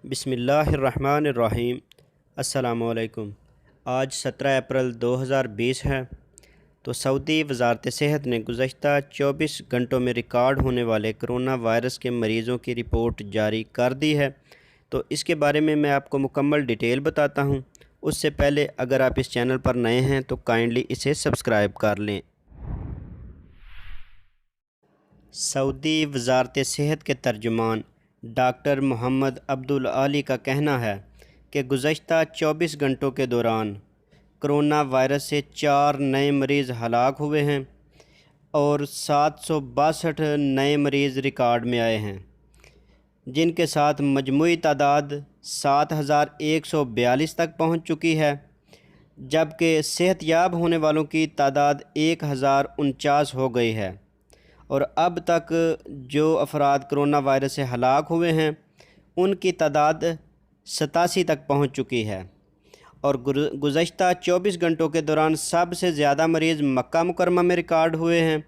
بسم اللہ الرحمن الرحیم۔ السلام علیکم۔ آج 17 اپریل 2020 ہے تو سعودی وزارت صحت نے گزشتہ 24 گھنٹوں میں ریکارڈ ہونے والے کرونا وائرس کے مریضوں کی رپورٹ جاری کر دی ہے۔ تو اس کے بارے میں آپ کو مکمل ڈیٹیل بتاتا ہوں۔ اس سے پہلے اگر آپ اس چینل پر نئے ہیں تو کائنڈلی اسے سبسکرائب کر لیں۔ سعودی وزارت صحت کے ترجمان ڈاکٹر محمد عبدالعالی کا کہنا ہے کہ گزشتہ 24 گھنٹوں کے دوران کرونا وائرس سے 4 نئے مریض ہلاک ہوئے ہیں اور 762 نئے مریض ریکارڈ میں آئے ہیں، جن کے ساتھ مجموعی تعداد 7142 تک پہنچ چکی ہے، جبکہ صحت یاب ہونے والوں کی تعداد 1049 ہو گئی ہے، اور اب تک جو افراد کرونا وائرس سے ہلاک ہوئے ہیں ان کی تعداد 87 تک پہنچ چکی ہے۔ اور گزشتہ 24 گھنٹوں کے دوران سب سے زیادہ مریض مکہ مکرمہ میں ریکارڈ ہوئے ہیں۔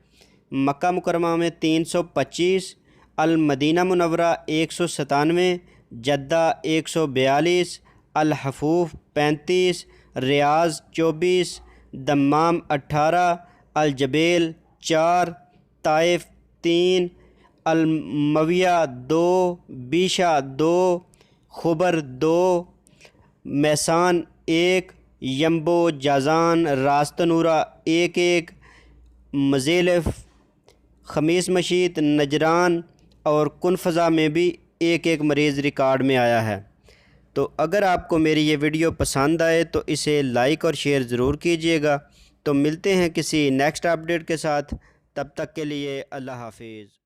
مکہ مکرمہ میں 325، المدینہ منورہ 197، جدہ 142، الحفوف 35، ریاض 24، دمام 18، الجبیل 4، طائف 3، المویہ 2، بیشہ 2، خبر 2، میسان 1، ینبو، جازان، راست نورہ 1، مزیلف، خمیس مشیط، نجران اور کنفذہ میں بھی 1 مریض ریکارڈ میں آیا ہے۔ تو اگر آپ کو میری یہ ویڈیو پسند آئے تو اسے لائک اور شیئر ضرور کیجیے گا۔ تو ملتے ہیں کسی نیکسٹ اپڈیٹ کے ساتھ، تب تک کے لیے اللہ حافظ۔